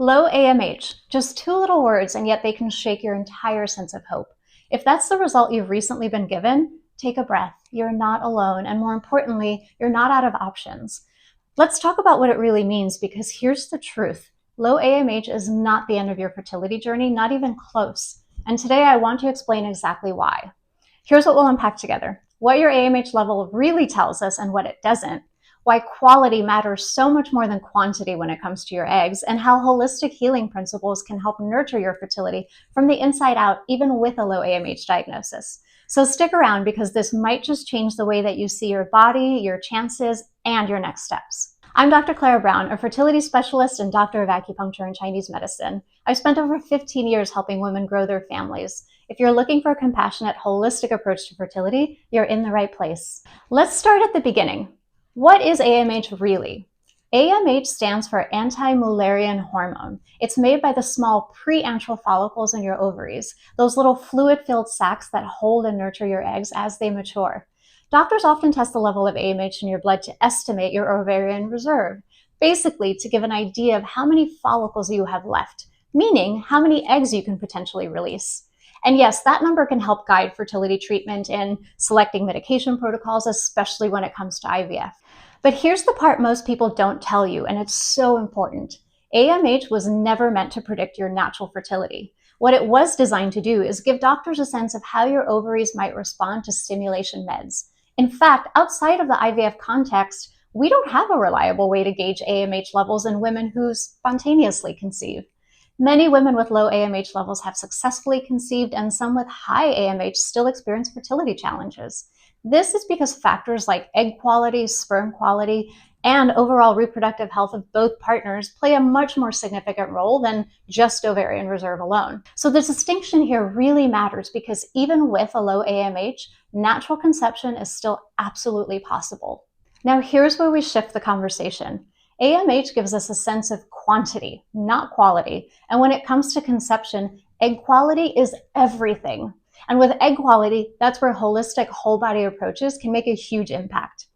Low AMH, just two little words, and yet they can shake your entire sense of hope. If that's the result you've recently been given, take a breath. You're not alone, and more importantly, you're not out of options. Let's talk about what it really means, because here's the truth. Low AMH is not the end of your fertility journey, not even close. And today I want to explain exactly why. Here's what we'll unpack together: what your AMH level really tells us and what it doesn't, why quality matters so much more than quantity when it comes to your eggs, and how holistic healing principles can help nurture your fertility from the inside out, even with a low AMH diagnosis. So stick around, because this might just change the way that you see your body, your chances, and your next steps. I'm Dr. Clara Brown, a fertility specialist and doctor of acupuncture and Chinese medicine. I've spent over 15 years helping women grow their families. If you're looking for a compassionate, holistic approach to fertility, you're in the right place. Let's start at the beginning. What is AMH really? AMH stands for anti-Mullerian hormone. It's made by the small preantral follicles in your ovaries, those little fluid-filled sacs that hold and nurture your eggs as they mature. Doctors often test the level of AMH in your blood to estimate your ovarian reserve, basically to give an idea of how many follicles you have left, meaning how many eggs you can potentially release. And yes, that number can help guide fertility treatment in selecting medication protocols, especially when it comes to IVF. But here's the part most people don't tell you, and it's so important. AMH was never meant to predict your natural fertility. What it was designed to do is give doctors a sense of how your ovaries might respond to stimulation meds. In fact, outside of the IVF context, we don't have a reliable way to gauge AMH levels in women who spontaneously conceive. Many women with low AMH levels have successfully conceived, and some with high AMH still experience fertility challenges. This is because factors like egg quality, sperm quality, and overall reproductive health of both partners play a much more significant role than just ovarian reserve alone. So the distinction here really matters, because even with a low AMH, natural conception is still absolutely possible. Now here's where we shift the conversation. AMH gives us a sense of quantity, not quality. And when it comes to conception, egg quality is everything. And with egg quality, that's where holistic whole body approaches can make a huge impact.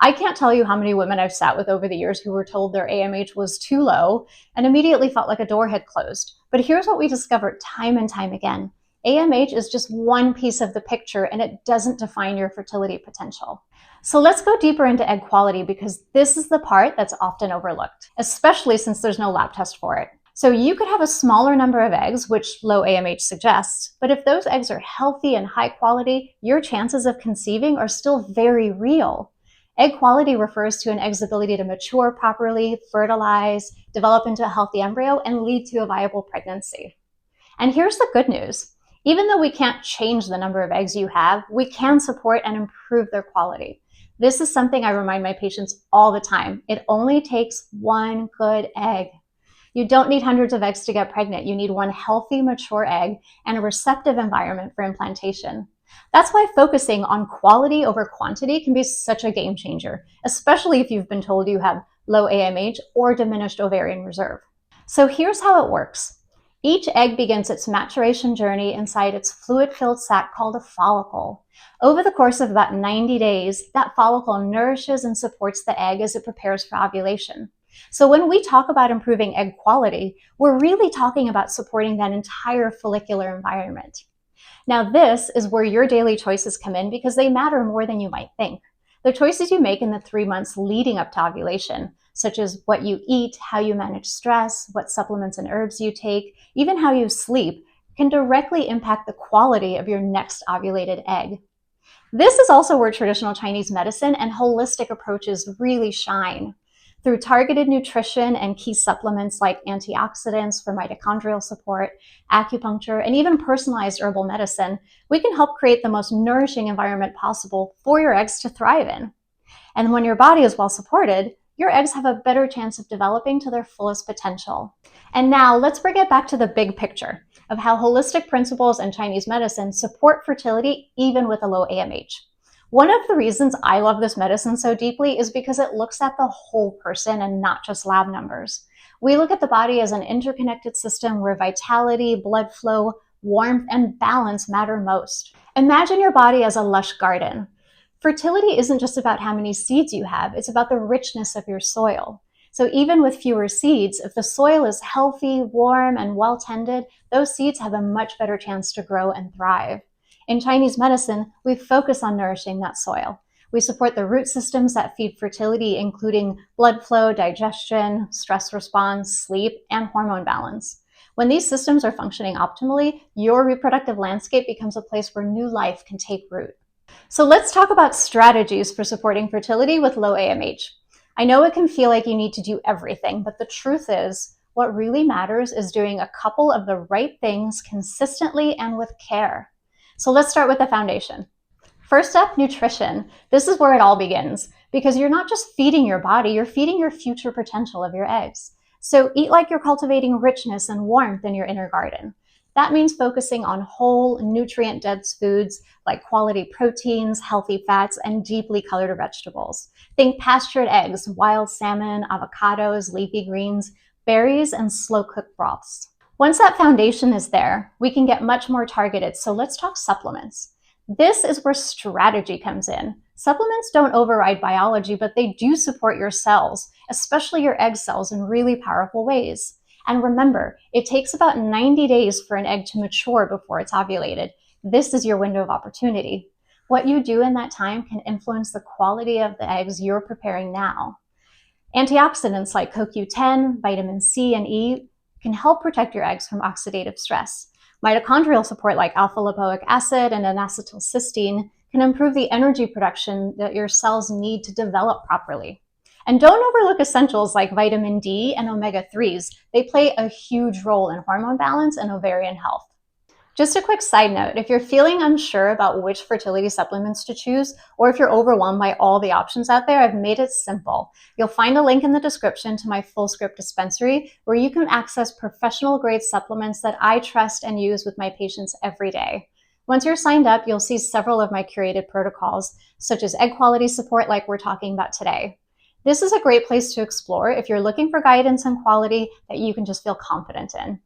I can't tell you how many women I've sat with over the years who were told their AMH was too low and immediately felt like a door had closed. But here's what we discovered time and time again. AMH is just one piece of the picture, and it doesn't define your fertility potential. So let's go deeper into egg quality, because this is the part that's often overlooked, especially since there's no lab test for it. So you could have a smaller number of eggs, which low AMH suggests, but if those eggs are healthy and high quality, your chances of conceiving are still very real. Egg quality refers to an egg's ability to mature properly, fertilize, develop into a healthy embryo, and lead to a viable pregnancy. And here's the good news. Even though we can't change the number of eggs you have, we can support and improve their quality. This is something I remind my patients all the time. It only takes one good egg. You don't need hundreds of eggs to get pregnant. You need one healthy, mature egg and a receptive environment for implantation. That's why focusing on quality over quantity can be such a game changer, especially if you've been told you have low AMH or diminished ovarian reserve. So here's how it works. Each egg begins its maturation journey inside its fluid-filled sac called a follicle. Over the course of about 90 days, that follicle nourishes and supports the egg as it prepares for ovulation. So when we talk about improving egg quality, we're really talking about supporting that entire follicular environment. Now, this is where your daily choices come in, because they matter more than you might think. The choices you make in the 3 months leading up to ovulation, such as what you eat, how you manage stress, what supplements and herbs you take, even how you sleep, can directly impact the quality of your next ovulated egg. This is also where traditional Chinese medicine and holistic approaches really shine. Through targeted nutrition and key supplements like antioxidants for mitochondrial support, acupuncture, and even personalized herbal medicine, we can help create the most nourishing environment possible for your eggs to thrive in. And when your body is well supported, your eggs have a better chance of developing to their fullest potential. And now let's bring it back to the big picture of how holistic principles and Chinese medicine support fertility even with a low AMH. One of the reasons I love this medicine so deeply is because it looks at the whole person and not just lab numbers. We look at the body as an interconnected system where vitality, blood flow, warmth, and balance matter most. Imagine your body as a lush garden. Fertility isn't just about how many seeds you have, it's about the richness of your soil. So even with fewer seeds, if the soil is healthy, warm, and well tended, those seeds have a much better chance to grow and thrive. In Chinese medicine, we focus on nourishing that soil. We support the root systems that feed fertility, including blood flow, digestion, stress response, sleep, and hormone balance. When these systems are functioning optimally, your reproductive landscape becomes a place where new life can take root. So let's talk about strategies for supporting fertility with low AMH. I know it can feel like you need to do everything, but the truth is, what really matters is doing a couple of the right things consistently and with care. So let's start with the foundation. First up, nutrition. This is where it all begins, because you're not just feeding your body, you're feeding your future potential of your eggs. So eat like you're cultivating richness and warmth in your inner garden. That means focusing on whole, nutrient-dense foods like quality proteins, healthy fats, and deeply colored vegetables. Think pastured eggs, wild salmon, avocados, leafy greens, berries, and slow-cooked broths. Once that foundation is there, we can get much more targeted, so let's talk supplements. This is where strategy comes in. Supplements don't override biology, but they do support your cells, especially your egg cells, in really powerful ways. And remember, it takes about 90 days for an egg to mature before it's ovulated. This is your window of opportunity. What you do in that time can influence the quality of the eggs you're preparing now. Antioxidants like CoQ10, vitamin C, and E can help protect your eggs from oxidative stress. Mitochondrial support like alpha-lipoic acid and N-acetylcysteine can improve the energy production that your cells need to develop properly. And don't overlook essentials like vitamin D and omega-3s. They play a huge role in hormone balance and ovarian health. Just a quick side note, if you're feeling unsure about which fertility supplements to choose, or if you're overwhelmed by all the options out there, I've made it simple. You'll find a link in the description to my full script dispensary where you can access professional grade supplements that I trust and use with my patients every day. Once you're signed up, you'll see several of my curated protocols, such as egg quality support like we're talking about today. This is a great place to explore if you're looking for guidance and quality that you can just feel confident in.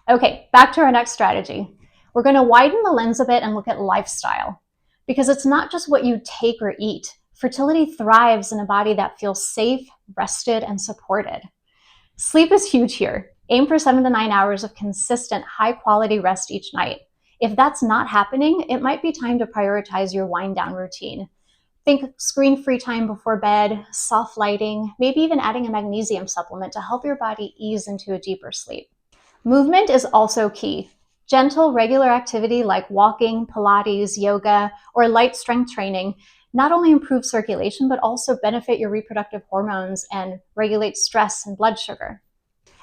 Okay, back to our next strategy. We're going to widen the lens a bit and look at lifestyle, because it's not just what you take or eat. Fertility thrives in a body that feels safe, rested, and supported. Sleep is huge here. Aim for 7 to 9 hours of consistent, high-quality rest each night. If that's not happening, it might be time to prioritize your wind-down routine. Think screen-free time before bed, soft lighting, maybe even adding a magnesium supplement to help your body ease into a deeper sleep. Movement is also key. Gentle, regular activity like walking, Pilates, yoga, or light strength training not only improve circulation, but also benefit your reproductive hormones and regulate stress and blood sugar.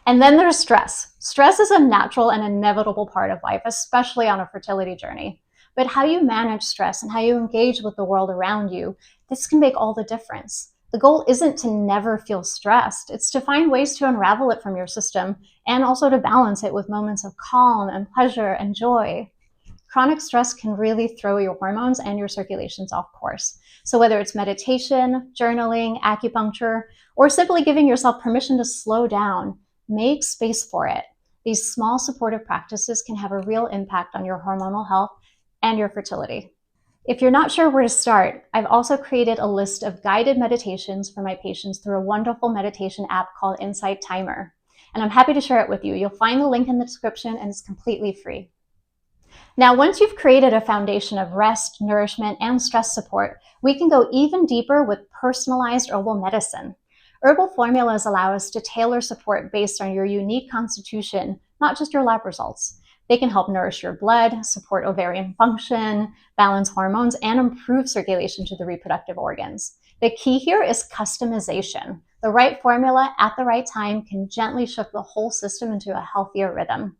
And then there's stress. Stress is a natural and inevitable part of life, especially on a fertility journey. But how you manage stress and how you engage with the world around you, this can make all the difference. The goal isn't to never feel stressed. It's to find ways to unravel it from your system and also to balance it with moments of calm and pleasure and joy. Chronic stress can really throw your hormones and your circulations off course. So whether it's meditation, journaling, acupuncture, or simply giving yourself permission to slow down, make space for it. These small supportive practices can have a real impact on your hormonal health and your fertility. If you're not sure where to start, I've also created a list of guided meditations for my patients through a wonderful meditation app called Insight Timer. And I'm happy to share it with you. You'll find the link in the description and it's completely free. Now, once you've created a foundation of rest, nourishment, and stress support, we can go even deeper with personalized herbal medicine. Herbal formulas allow us to tailor support based on your unique constitution, not just your lab results. They can help nourish your blood, support ovarian function, balance hormones, and improve circulation to the reproductive organs. The key here is customization. The right formula at the right time can gently shift the whole system into a healthier rhythm.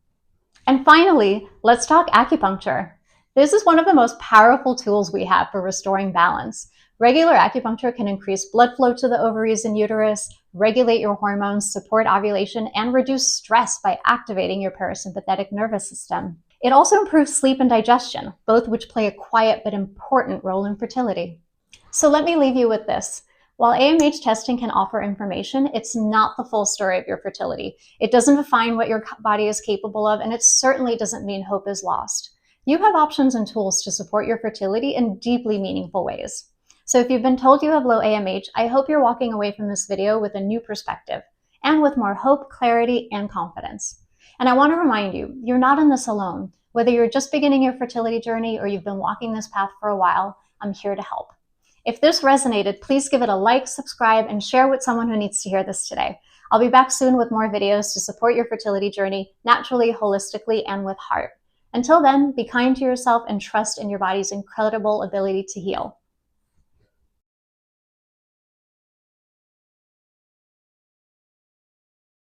And finally, let's talk acupuncture. This is one of the most powerful tools we have for restoring balance. Regular acupuncture can increase blood flow to the ovaries and uterus, regulate your hormones, support ovulation, and reduce stress by activating your parasympathetic nervous system. It also improves sleep and digestion, both which play a quiet but important role in fertility. So let me leave you with this. While AMH testing can offer information, it's not the full story of your fertility. It doesn't define what your body is capable of, and it certainly doesn't mean hope is lost. You have options and tools to support your fertility in deeply meaningful ways. So if you've been told you have low AMH, I hope you're walking away from this video with a new perspective and with more hope, clarity, and confidence. And I want to remind you, you're not in this alone. Whether you're just beginning your fertility journey or you've been walking this path for a while, I'm here to help. If this resonated, please give it a like, subscribe, and share with someone who needs to hear this today. I'll be back soon with more videos to support your fertility journey naturally, holistically, and with heart. Until then, be kind to yourself and trust in your body's incredible ability to heal.